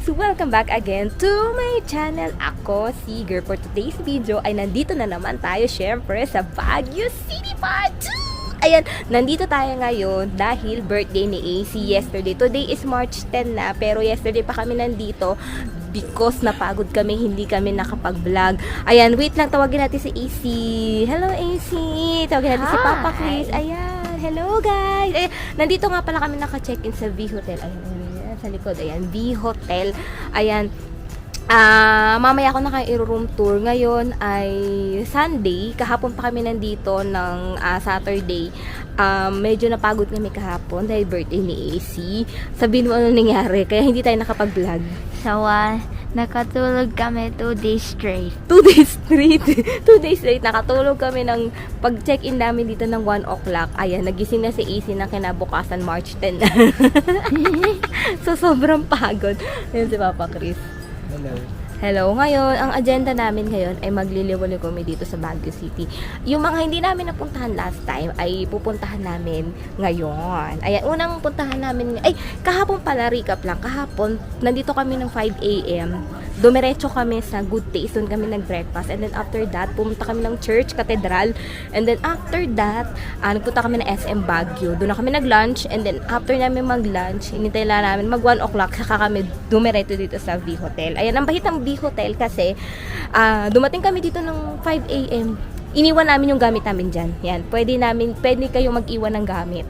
guys! Welcome back again to my channel. Ako si Girl. For today's video ay nandito na naman tayo syempre sa Baguio City Part 2! Ayan, nandito tayo ngayon dahil birthday ni AC yesterday. Today is March 10 na, pero yesterday pa kami nandito because napagod kami, hindi kami nakapag-vlog. Ayan, wait lang, tawagin natin si AC. Hello AC! Tawagin natin si Papa Chris. Ayan, hello guys! Ayan, nandito nga pala kami naka-check-in sa V Hotel. Ayan, sa likod, ayan, V Hotel. Ayan, mamaya ako naka-room tour. Ngayon ay Sunday. Kahapon pa kami nandito ng Saturday. Medyo napagod kami kahapon dahil birthday ni AC. Sabihin mo ano nangyari, kaya hindi tayo nakapag-vlog. So, nakatulog kami 2 days straight. 2 days straight. 2 days straight. Nakatulog kami ng pag-check-in namin dito ng 1 o'clock. Ayan, nagising na si AC ng kinabukasan March 10 na. So, sobrang pagod. Ayan si Papa Chris. Hello. Hello. Ngayon, ang agenda namin ngayon ay magliliwali kami dito sa Baguio City. Yung mga hindi namin napuntahan last time ay pupuntahan namin ngayon. Ayan, unang puntahan namin, kahapon pala, recap lang. Kahapon, nandito kami ng 5 a.m. Dumiretso kami sa Good Taste. Doon kami nag-breakfast. And then after that, pumunta kami ng church, cathedral. And then after that, nagpunta kami ng SM Baguio. Doon na kami nag-lunch. And then after namin mag-lunch, inintay lang namin mag 1 o'clock, saka kami dumiretso dito sa V Hotel. Ayan, ang bahit ng V Hotel kasi dumating kami dito ng 5 a.m. Iniwan namin yung gamit namin dyan. Yan, pwede kayong mag-iwan ng gamit.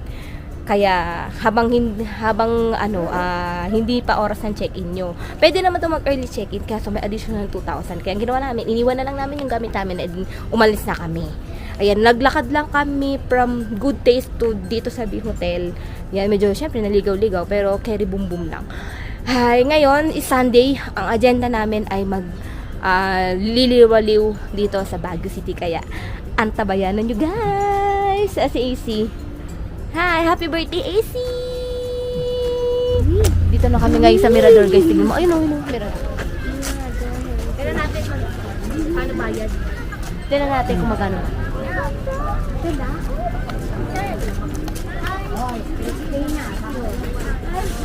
Kaya habang hindi pa oras ng check-in nyo, pwede naman ito mag-early check-in kaso may additional 2,000. Kaya ang ginawa namin, iniwan na lang namin yung gamit namin at umalis na kami. Ayan, naglakad lang kami from Good Taste to dito sa V Hotel. Yan, medyo syempre naligaw-ligaw pero carry boom boom lang. Hi, ngayon is Sunday. Ang agenda namin ay liliwaliw dito sa Baguio City. Kaya antabayanan nyo guys. Si AC. Hi, happy birthday AC! Dito na kami ngayon sa Mirador guys. Tignan mo. Ayun, Mirador. Tignan natin paano bayad. Tignan natin kung magkano. Tignan?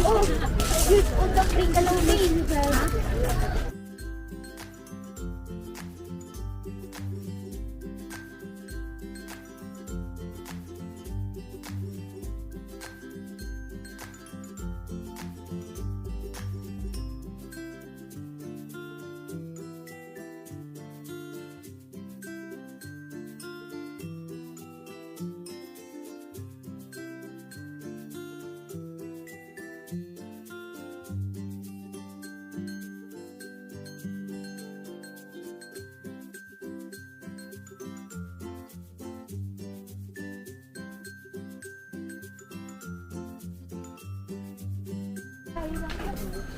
Oh, here's all the free galawin.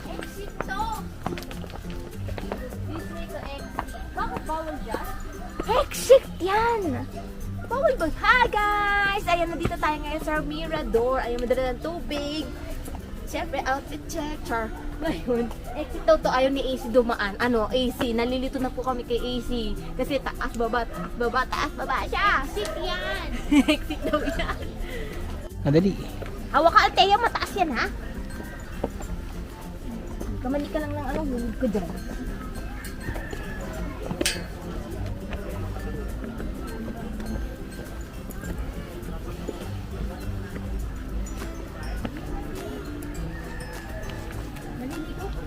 Exit to! This way to exit. Bakit bawal dyan? Exit yan! Bawal ba? Hi guys! Ayan, nandito tayo ngayon sa Mirador. Ayan, madala ng tubig. Siyempre, outfit check. Char. Ngayon, exit to. Ayaw ni AC dumaan. AC, nalilito na po kami kay AC. Kasi taas, baba, taas, baba siya. Exit yan! Exit daw yan. Madali. Hawak ka, Althea, mataas yan ha? Kamali ka lang ng hulog ko dyan. Naliligaw ko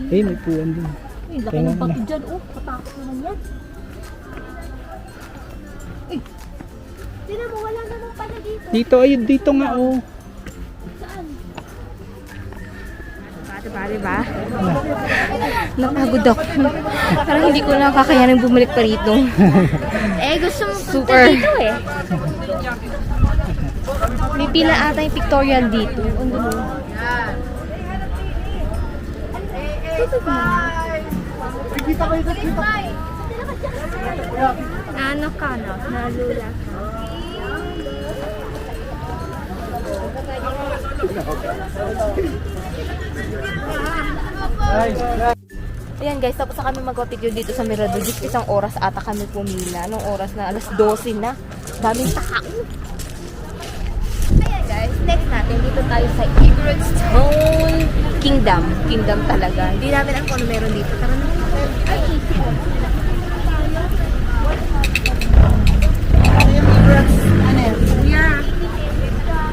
May puwan din. Uy, laki ng bato dyan. Patakot naman yan. Tignan mo, wala naman pala dito. Dito, ayun, dito nga, oh. Saan? Pare ba? Napagod ako. Parang hindi ko na kakayanin bumalik pa rito. Gusto mo Super. Dito eh. May pila ata yung pictorial dito. Ano ka, no? Nalula ka. Ayan guys, tapos na kami mag-picture dito sa Mirador. Just isang oras ata kami pumila. Nung oras na alas 12 na. Daming tao. Ayan guys, next natin. Dito tayo sa Egerstone Kingdom. Kingdom talaga. Hindi namin alam kung ano meron dito. Tara na. Ay,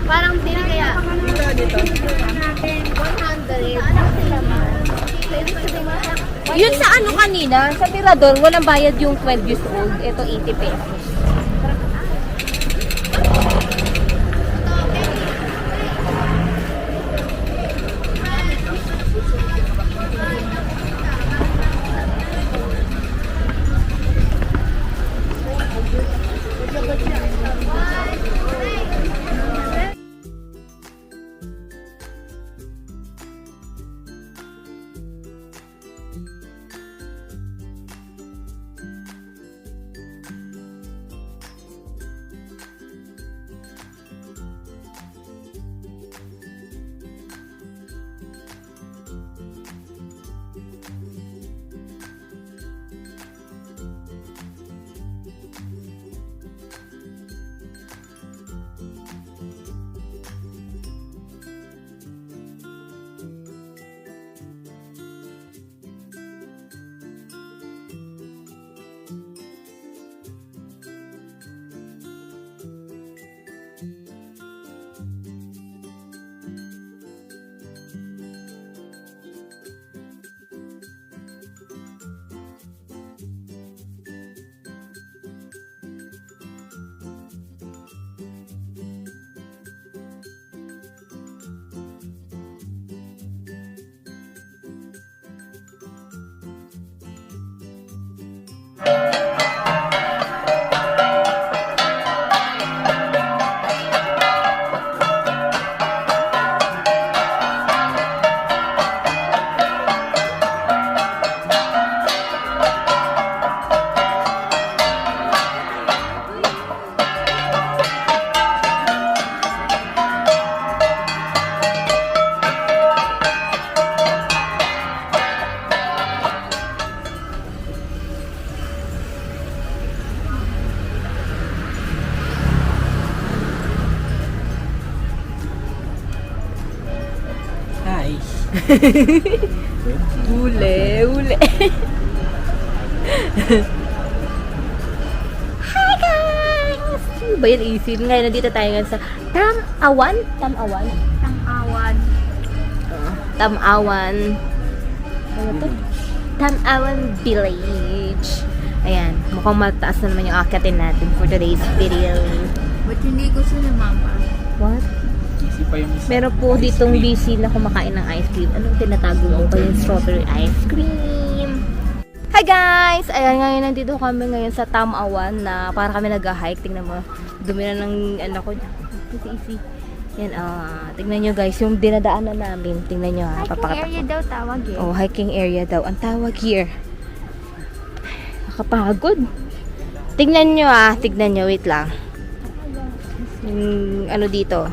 parang din kaya. Dito. 100. Yun sa ano kanina, sa Mirador, walang bayad yung 12 years old. Ito 80 pesos. Hi. Ule. Hi guys! Ano ba yan, easy? Ngayon, nandito tayo ngayon sa Tamawan. Ano to? Tamawan Village. Ayan, mukhang mataas na naman yung akitin natin for today's video. Ba't hindi gusto ni Mama? What? Easy pa yung isa. Meron po ditong busy na kumakain ng ice cream. Anong tinatago mo pa yung strawberry ice cream? Hi guys! Ayan, ngayon nandito kami ngayon sa Tamawan na para kami nag-hike. Tingnan mo, dumi na ng anak ko. Easy. Yan, tingnan nyo guys, yung dinadaanan namin. Tingnan nyo ha, Hiking area daw tawag eh. Oh, hiking area daw. Ang tawag here. Nakapagod. Tingnan nyo tignan nyo, wait lang. Yung ano dito.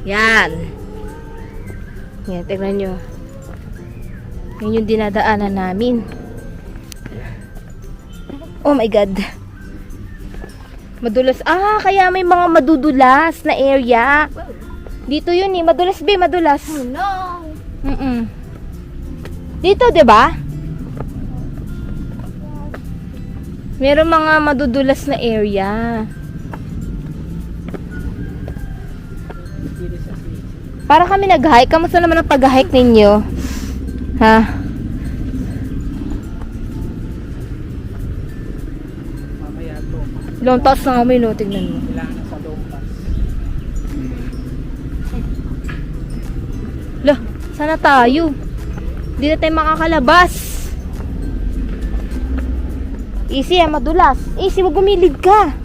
Yan. Yan, tingnan nyo. Yan yung dinadaanan namin. Oh my God. Madulas. Kaya may mga madudulas na area. Dito yun madulas madulas. Oh no! Dito, 'di ba? Meron mga madudulas na area. Para kami nag-hike. Kamusta naman ang pag-hike ninyo? Ha? Mamaya to. Long taas na kami, no? Tignan mo. Kailangan na sa loob pass. Lah, sana tayo. Hindi na tayo makakalabas. Easy, madulas. Easy, wag gumilid ka.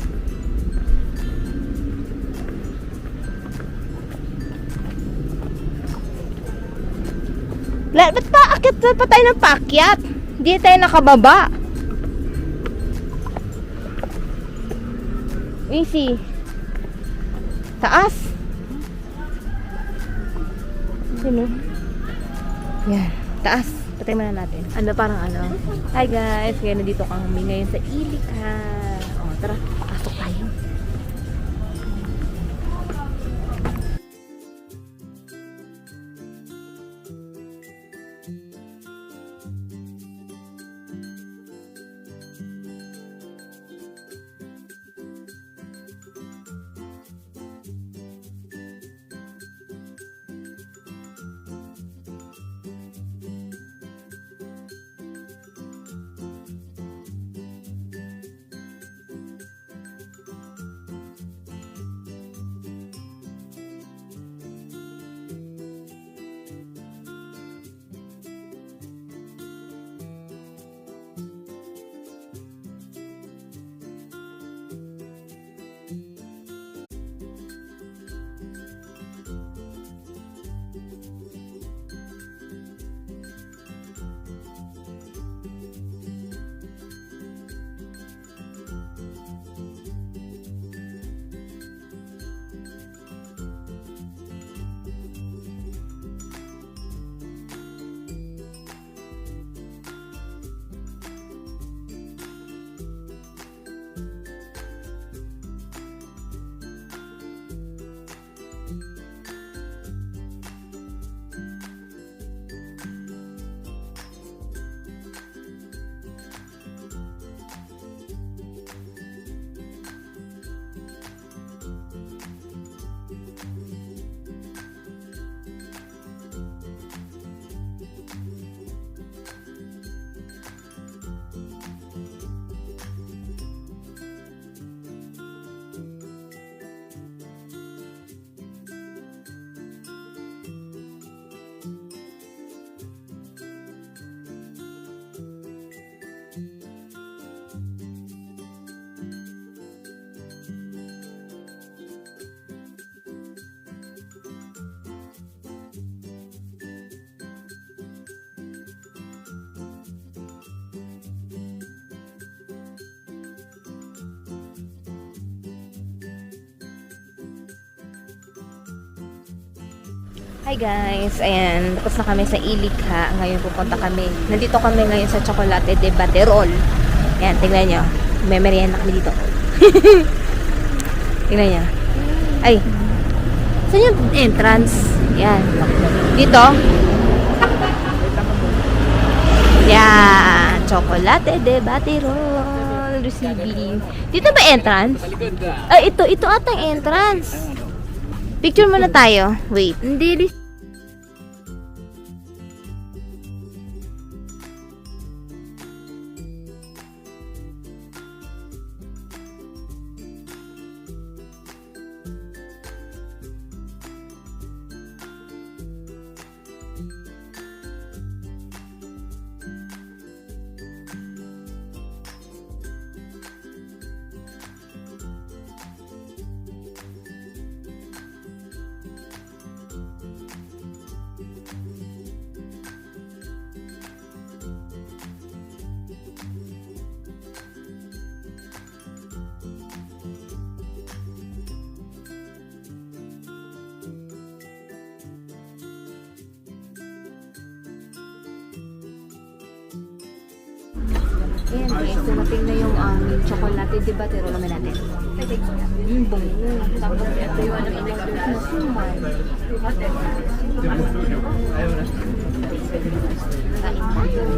Ba't paakyat pa tayo ng paakyat? Hindi tayo nakababa. Easy. Taas. Sino? Yan. Taas. tingnan natin. Ano, parang ano. Hi guys, ngayon nandito kami ngayon sa Ilika. O, tara, pasok tayo. Hi guys, ayan, tapos na kami sa Ilika. Ngayon pupunta kami. Nandito kami ngayon sa Chocolate de Baterol. Ayan, tingnan nyo. May merienda kami dito. Tingnan nyo. Ay, saan yung entrance? Ayan. Dito. Ayan, Chocolate de Baterol. Receiving. Dito ba entrance? Ay, ito ata yung entrance. Picture muna tayo. Wait. Hindi. Ayan guys, dumating na yung chocolate de Baterol naman natin. Bango. Tapos ito yung in-order na suman. Kain tayo.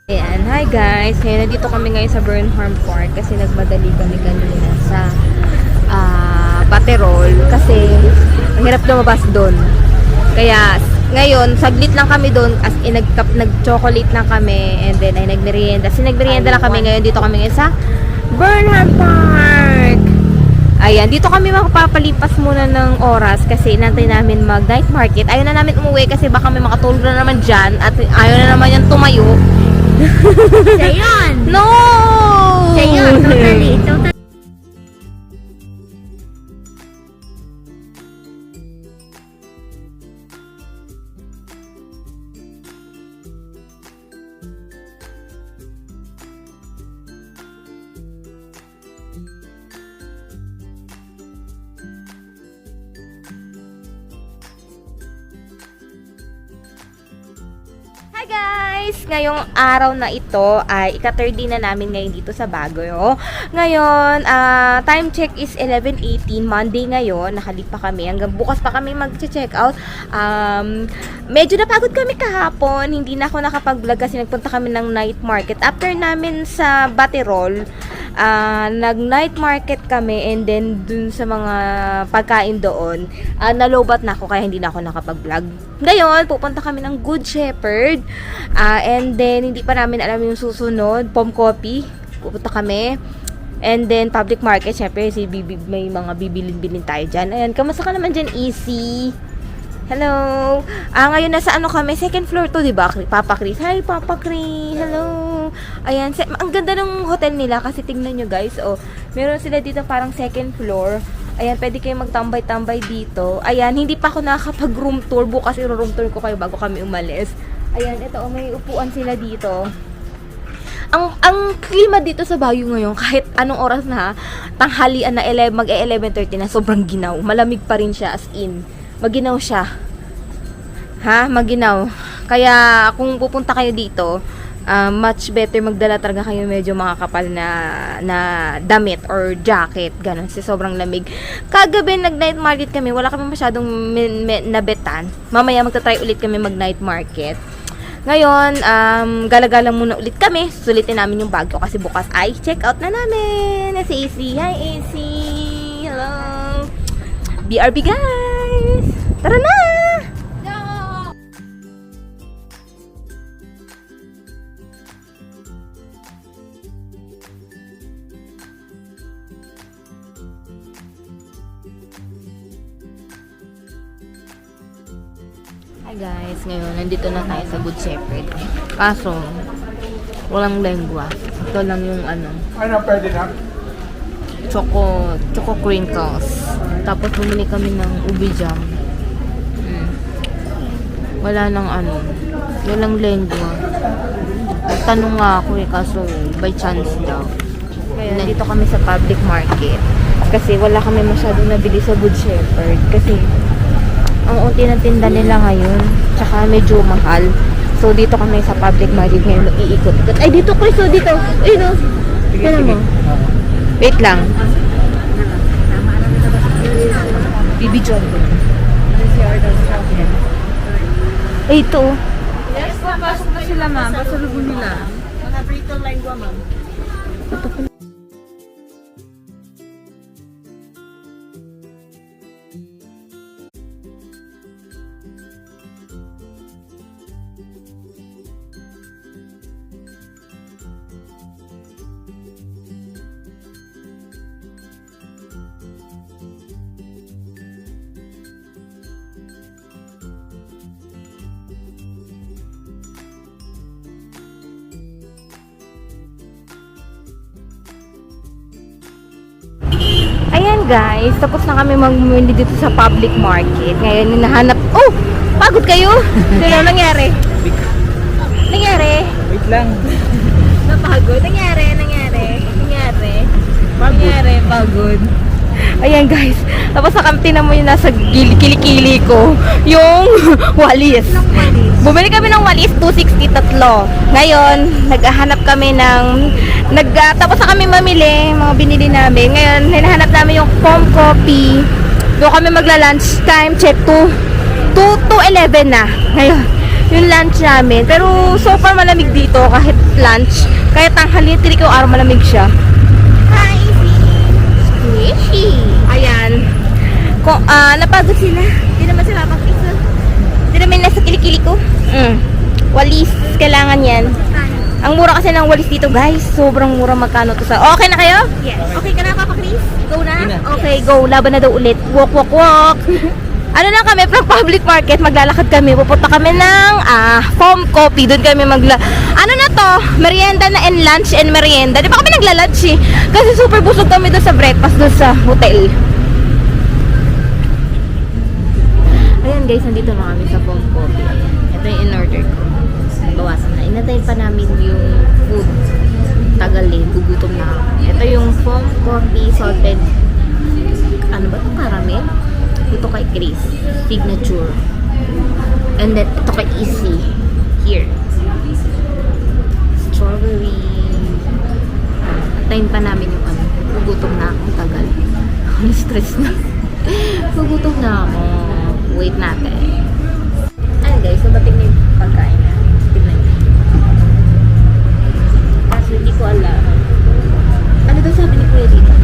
Ayan, hi guys! Ngayon nandito kami ngayon sa Burnham Park kasi nagmadali kami kanina sa Baterol kasi ang hirap lumabas doon. Kaya ngayon, saglit lang kami doon as in nag-chocolate lang kami and then ay nagmerienda. Nagmerienda lang kami ngayon. Dito kami ngayon sa Burnham Park. Ayan, dito kami magpapalipas muna ng oras kasi inantay namin mag-night market. Ayaw na namin umuwi kasi baka may makatulog na naman dyan at ayaw na naman yan tumayo. Siya yun! No! Siya yun, totally. guys! Ngayong araw na ito ay ika-third day na namin ngayon dito sa Baguio. Ngayon, time check is 11:18, Monday ngayon. Nakalit pa kami. Hanggang bukas pa kami mag-check out. Medyo napagod kami kahapon. Hindi na ako nakapag-vlog kasi nagpunta kami ng night market. After namin sa Baterol, nag-night market kami and then dun sa mga pagkain doon, nalobat na ako kaya hindi na ako nakapag-vlog. Ngayon, pupunta kami ng Good Shepherd. And then, hindi pa namin alam yung susunod. Pom Coffee. Pupunta kami. And then, public market. Syempre, may mga bibilin-bilin tayo dyan. Ayan, kamusta ka naman dyan, Easy? Hello. Ngayon nasa ano kami, second floor to, 'di ba? Papa Chris. Hi, Papa Chris. Hello. Ayan, ang ganda ng hotel nila kasi tingnan nyo, guys. Oh, meron sila dito parang second floor. Ayan, pwede kayo magtambay-tambay dito. Ayan, hindi pa ako nakakapag-room tour. Bukas i-room tour ko kayo bago kami umalis. Ayan, ito, may upuan sila dito. Ang klima dito sa Baguio ngayon, kahit anong oras na, tanghalian na mag-11:30 na, sobrang ginaw. Malamig pa rin siya, as in. Maginaw siya. Maginaw. Kaya, kung pupunta kayo dito, much better magdala talaga kayo medyo makakapal na damit or jacket, ganun, kasi sobrang lamig. Kagabi nag-night market kami, wala kami masyadong nabetan. Mamaya magta-try ulit kami mag-night market. Ngayon, gala-gala muna ulit kami. Sulitin namin yung Baguio kasi bukas ay check out na namin. Si AC. Hi, AC. Hello. BRB, guys. Tara na. Hi guys, ngayon nandito na tayo sa Good Shepherd. Kaso, walang lengua. Ito lang yung ano. Ano, pwede na? Choco crinkles. Tapos bumili kami ng ubi jam. Wala nang ano. Walang lengua. Nagtanong nga ako kaso by chance daw. Kaya nandito kami sa public market. Kasi wala kami masyadong nabili sa Good Shepherd. Kasi ang unti ng tinda nila ngayon, tsaka medyo mahal. So, dito kami sa public market ngayon, mag-iikot-ikot. Ay, dito, Chris, oh, dito. Ay, no. Tignan mo. Wait lang. Bibi John. Ay, ito. Yes, papasok na sila, ma'am. Pasalubong nila. Mga Brito lengua, ma'am. Ito pa. Ayan guys, tapos na kami magmumili dito sa public market. Ngayon, hinahanap... Oh! Pagod kayo? Ano nangyari? Nangyari? Wait lang. Napagod? Nangyari? Pagod. Ayan guys, tapos nakamti na mo yung nasa kilikili ko. Yung walis. Bumili kami ng walis, 260 tatlo. Ngayon, naghahanap kami ng... tapos na kami mamili, mga binili namin. Ngayon, hinahanap namin yung Pom Coffee. Doon kami magla-lunch time, check 2:11 na. Ngayon, yung lunch namin. Pero so far malamig dito kahit lunch. Kahit tanghali, tirik yung araw malamig siya. Hi, Squishy. Ayan. Napagod sila. Hindi naman sila makikita. Hindi naman nasa kilikili ko. Walis. Kailangan yan. Ang mura kasi ng walis dito, guys. Sobrang mura. Magkano to sa... Okay na kayo? Yes. Okay ka na, Papa Chris? Go na? Okay, go. Laban na daw ulit. Walk. Ano lang kami, from public market, maglalakad kami. Pupunta kami ng Pom Coffee. Doon kami ano na to? Merienda na and lunch and merienda. Di ba kami nagla-lunch eh? Kasi super busog kami doon sa breakfast doon sa hotel. Ayan guys, nandito na kami sa Pom Coffee. Ayan. Ito yung in-order ko. Bawasan na. Inatayin pa namin yung food. Tagal eh. Gugutom na ako. Ito yung Pom Coffee salted. Ano ba ito? Caramel? Ito kay Chris. Signature. And then, ito kay Easy. Here. hintayin pa namin yung ano. Gugutom na ako. Tagal. Ang stress na. Gugutom na ako. Wait natin. Ayun guys, so bating na yung pagkain namin. Tignan niyo. Kasi hindi ko alam. Ano daw sabi ni Kuya dito?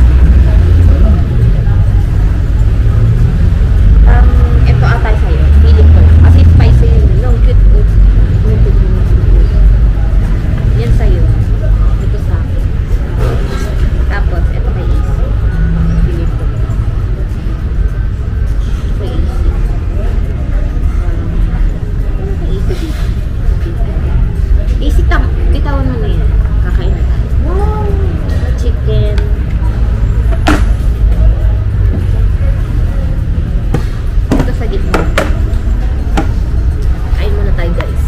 Ito atay sa'yo. Feeling ko lang. Kasi spicy yun. Long cute ko. Yan sa'yo. Ito sa akin. Tapos, ito kay Ace. Feeling ko. Kay Ace. Ano kay Ace dito? Ace, bitawan mo na yan. Kakain na tayo. Wow! Chicken. Ito sa gitna. Kain muna tayo guys.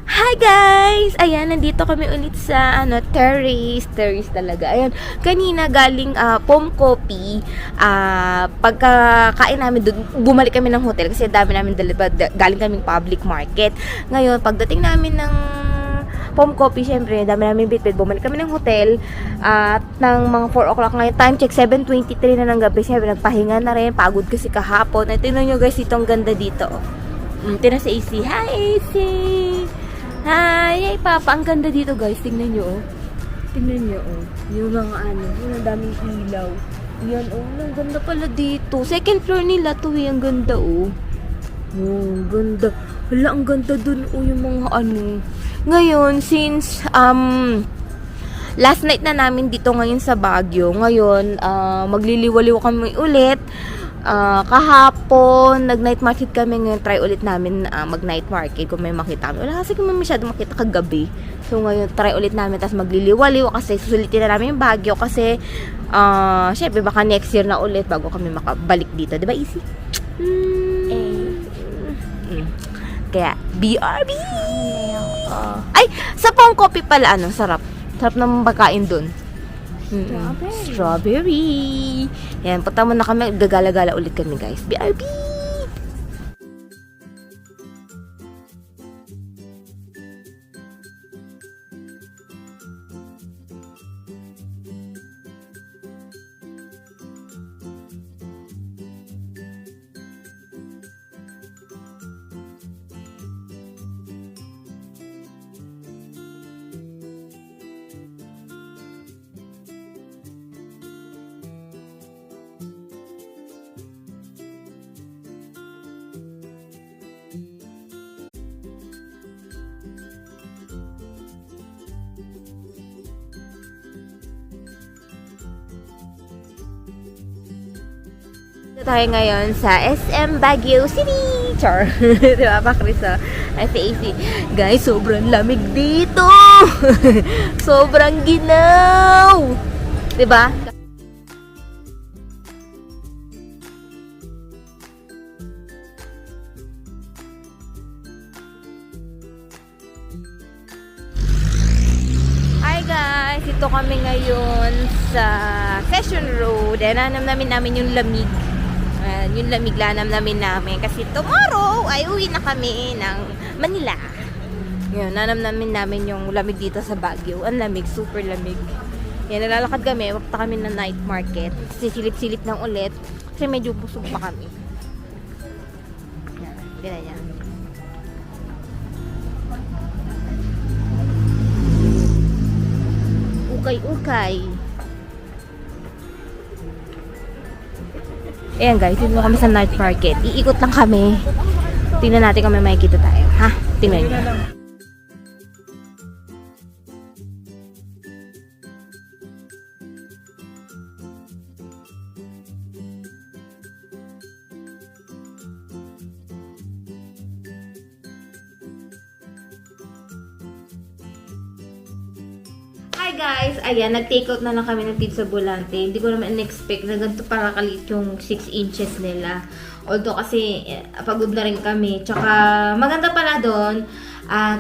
Hi guys! Ayan, nandito kami ulit sa terrace. Terrace talaga. Ayan, kanina galing Pom Coffee. Pagkakain namin doon, bumalik kami ng hotel kasi dami namin galing kaming public market. Ngayon, pagdating namin ng Pom Coffee, syempre, dami namin bitbit. Bumalik kami ng hotel at ng mga 4 o'clock ngayon. Time check, 7:23 na ng gabi. Syempre, nagpahinga na rin. Pagod kasi kahapon. At tingnan nyo guys, itong ganda dito. Tingnan si AC. Hi AC! Hi, Papa. Ang ganda dito, guys. Tingnan nyo, oh. Tingnan nyo, oh. Yung mga yung ang daming ilaw. Yan, oh. Ang ganda pala dito. Second floor nila to, eh. Ang ganda, oh. Oh, ang ganda. Wala, ang ganda dun, oh. Yung mga Ngayon, since, last night na namin dito ngayon sa Baguio. Ngayon, magliliwaliw kami ulit. Kahapon, nag-night market kami ngayon. Try ulit namin mag-night market kung may makita kami. Wala kasi kung may masyado makita kagabi. So ngayon, try ulit namin. Tapos magliliwaliw kasi susulitin na namin yung Baguio. Kasi, syempre baka next year na ulit bago kami makabalik dito. Diba, Easy? Kaya, BRB! Ay, sa Pong Coffee pala, sarap. Sarap ng pagkain dun. Strawberry. Yan, punta mo na kami. Gagala-gala ulit kami, guys. BRB! Tayo ngayon sa SM Baguio City. Char. Diba pa, Chris? FAC. Guys, sobrang lamig dito. Sobrang ginaw. Diba? Hi guys, ito kami ngayon sa Session Road. Nanam namin yung lamig. Yung lamig lanam namin kasi tomorrow ay uwi na kami ng Manila. Ngayon, nanam namin yung lamig dito sa Baguio. Ang lamig, super lamig. Yan, nalalakad kami, papunta kami ng night market. Sisilip-silip lang ulit kasi medyo busog pa kami. Yan, ganyan. Ukay-ukay. Ayan guys, dito kami sa night market. Iikot lang kami. Tingnan natin kung may makikita tayo. Ha? Tingnan nyo. Hi guys, ayan, nag-take out na lang kami ng pizza volante. Hindi ko naman in-expect na ganito para kalit yung 6 inches nila. Although kasi pagod na rin kami. Tsaka maganda pala doon,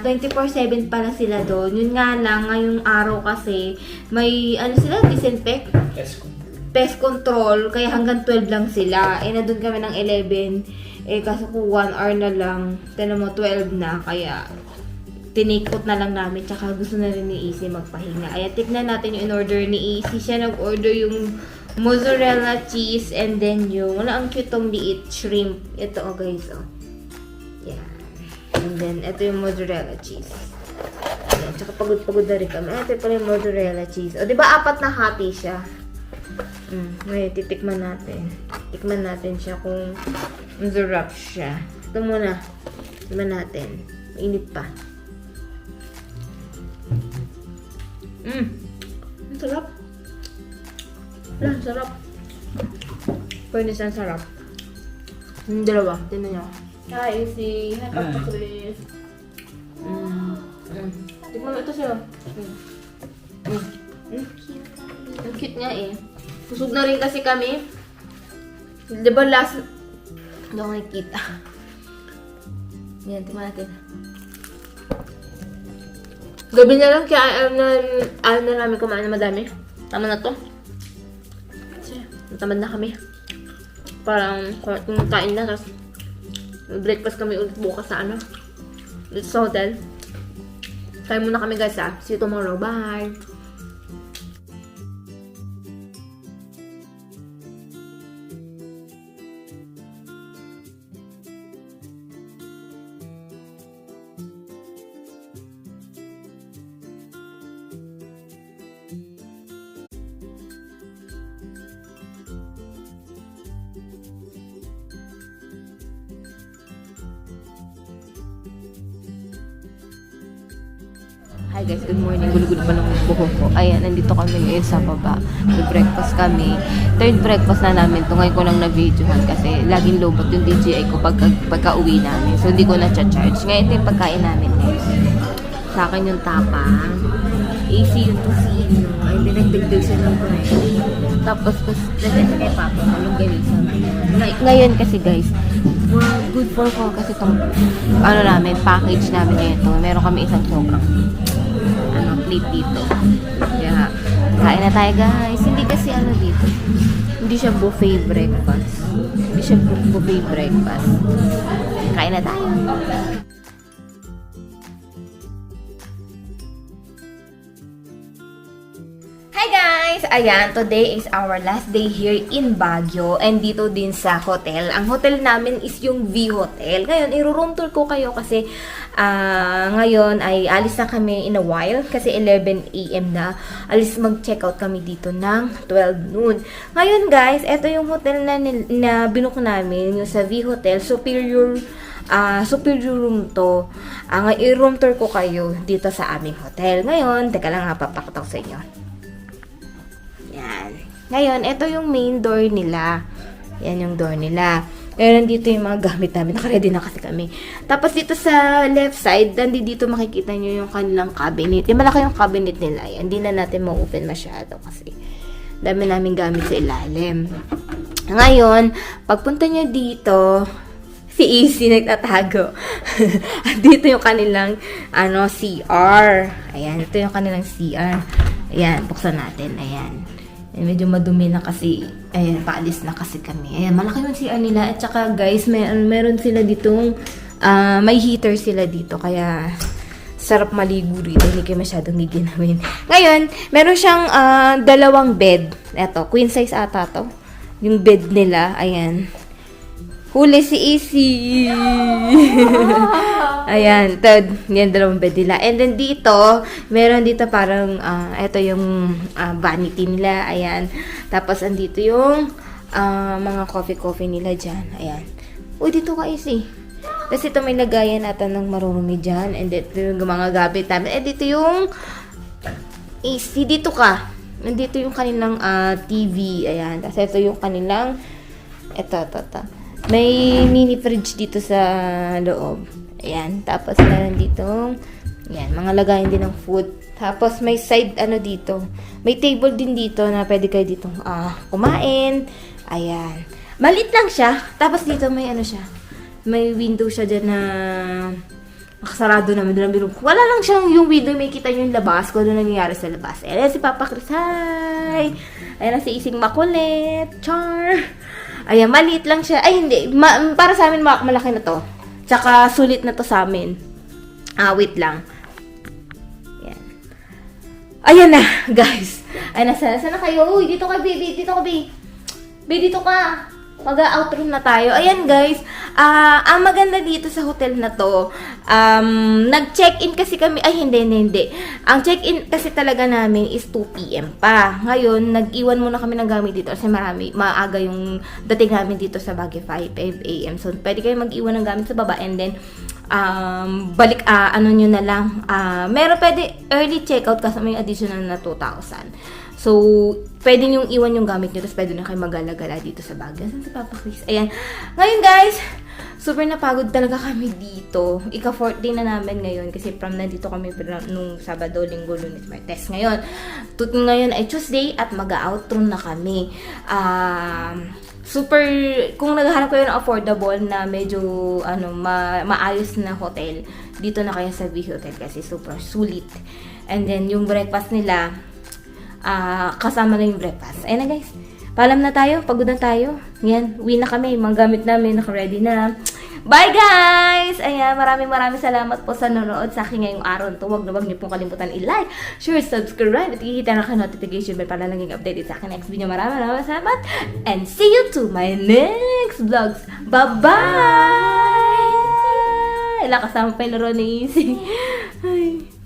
24/7 pala sila doon. Yun nga lang, ngayong araw kasi may sila, disinfect? Pest control, kaya hanggang 12 lang sila. Nandun kami ng 11. Kaso kung 1 hour na lang, tinan mo 12 na, kaya tinake-out na lang namin, tsaka gusto na rin ni Easy magpahinga. Ayan, tignan natin yung in-order ni Easy. Siya nag-order yung mozzarella cheese and then yung, wala, ang cute tong liit, shrimp. Ito, guys, Yan. And then, ito yung mozzarella cheese. Ayan, tsaka pagod-pagod na rin kami. Ito pala yung mozzarella cheese. O, diba 4 na hati siya? Ngayon, titikman natin. Tikman natin siya kung masarap siya. Ito muna. Tikman natin. Mainit pa. Ang sarap. Ang sarap. Furnace ang sarap. Yung dalawa. Tignan nyo. Hi, Easy. Hi, Papa Chris. Tignan mo ito siya. Ang cute nga eh. Busog na rin kasi kami. Diba last... Hindi ako nakikita. Yan, tignan natin. Gabi na lang, kaya ayaw na namin kumain na madami. Tama na to. Kasi, natamad na kami. Parang kain na, tapos breakfast kami ulit bukas sa dito sa hotel. Kain muna kami guys See you tomorrow. Bye! Hi guys, good morning. Gulo-gulo pa ng buhok ko. Ayan, nandito kami ngayon sa baba. Breakfast kami. Third breakfast na namin to. Ngayon ko lang na-videohan kasi laging lobot yung DJI ko pagka-uwi namin. So, hindi ko na-charge. Ngayon ito yung pagkain namin guys. Sa akin yung tapang. AC yung tosino. Ay, dinagdagdag siya ng bread. Tapos, nagdagdag kay Papa. Malunggawisa. Ngayon kasi guys, good for ko kasi itong namin, package namin ito. Meron kami isang sobrang plate dito. Kaya, kain na tayo guys. Hindi kasi dito. Hindi siya buffet breakfast. Hindi siya buffet breakfast. Kain na tayo. Hi guys! Ayan, today is our last day here in Baguio and dito din sa hotel. Ang hotel namin is yung V Hotel. Ngayon, i-room tour ko kayo kasi ngayon ay alis na kami in a while kasi 11 AM na. Alis mag-check out kami dito ng 12 noon. Ngayon guys, ito yung hotel na binook namin, yung sa V Hotel. Superior room to. I-room tour ko kayo dito sa aming hotel. Ngayon, teka lang papakita ko sa inyo. Yan. Ngayon, ito yung main door nila. Yan yung door nila. Ngayon, dito yung mga gamit namin. Nakaready na kasi kami. Tapos, dito sa left side, dito makikita nyo yung kanilang cabinet. Yung malaki yung cabinet nila. Yan. Hindi na natin ma-open masyado kasi dami namin gamit sa ilalim. Ngayon, pagpunta nyo dito, si Easy nagtatago. Dito yung kanilang CR. Ayan, ito yung kanilang CR. Ayan, buksan natin. Ayan. Medyo madumi na kasi, ayan, paalis na kasi kami. Ayan, malaki yung CR nila. At saka guys, meron sila ditong, may heater sila dito. Kaya, sarap maligo rito. Hindi kayo masyadong giginawin. Ngayon, meron siyang 2 bed. Eto, queen size ata to. Yung bed nila, ayan. Huli si Easy. Ayan, yan 2 bed nila. And then dito, meron dito parang, ito yung vanity nila. Ayan. Tapos, andito yung mga coffee nila dyan. Ayan. Uy, dito ka Easy. Tapos ito may lagayan natin ng marurumi dyan. And dito yung mga gamit namin. Dito yung Easy. Dito ka. Nandito yung kanilang TV. Ayan. Tapos ito yung kanilang ito. May mini fridge dito sa loob. Ayan. Tapos meron dito, ayan, mga lagayan din ng food. Tapos may side ano dito. May table din dito na pwede kayo dito kumain. Ayan. Maliit lang siya. Tapos dito may ano siya. May window siya dyan na nakasarado naman doon ang bilog. Wala lang siyang yung window, may kita yung labas, kung ano nangyayari sa labas. Ayan si Papa Chris, hi! Ayan na si Ising makulit, char! Ayan, maliit lang siya. Ay, hindi. Para sa amin, malaki na to. Tsaka, sulit na to sa amin. Wait lang. Ayan. Ayan na, guys. Ayan na, sana kayo. Uy, dito ka, baby. Dito ka, baby. Baby, dito ka. Mag-outro na tayo. Ayan, guys. Ang maganda dito sa hotel na to, nag-check-in kasi kami, ay hindi. Ang check-in kasi talaga namin is 2 PM pa. Ngayon, nag-iwan muna kami ng gamit dito kasi maaga yung dating namin dito sa Baguio, 5 AM. So, pwede kayo mag-iwan ng gamit sa baba and then, balik, ano nyo na lang, meron pwede early checkout kasi may additional na 2,000. So, pwede nyo iwan yung gamit nyo, tapos pwede na kayo magala-gala dito sa Baguio. Saan si Papa Chris? Ayan. Ngayon, guys, super napagod talaga kami dito. Ika-4th day na namin ngayon kasi from nandito kami nung Sabado, Linggo, Lunes, Martes. Ngayon ay Tuesday at mag-outro na kami. Super, kung naghahanap kayo ng affordable na medyo maayos na hotel, dito na kayo sa V Hotel kasi super sulit. And then, yung breakfast nila, kasama na yung breakfast. Ayan na guys. Paalam na tayo. Pagod na tayo. Yan. Uwi na kami. Mga gamit namin. Naka-ready na. Bye guys! Ayan. Maraming salamat po sa nanonood sa akin ngayong araw. Huwag niyo pong kalimutan i-like, share, subscribe, at ikita na ka-notification bell para laging updated sa akin next video. Maraming salamat. And see you to my next vlogs. Bye-bye! Kasama pa yung laro ni Easy. Ay.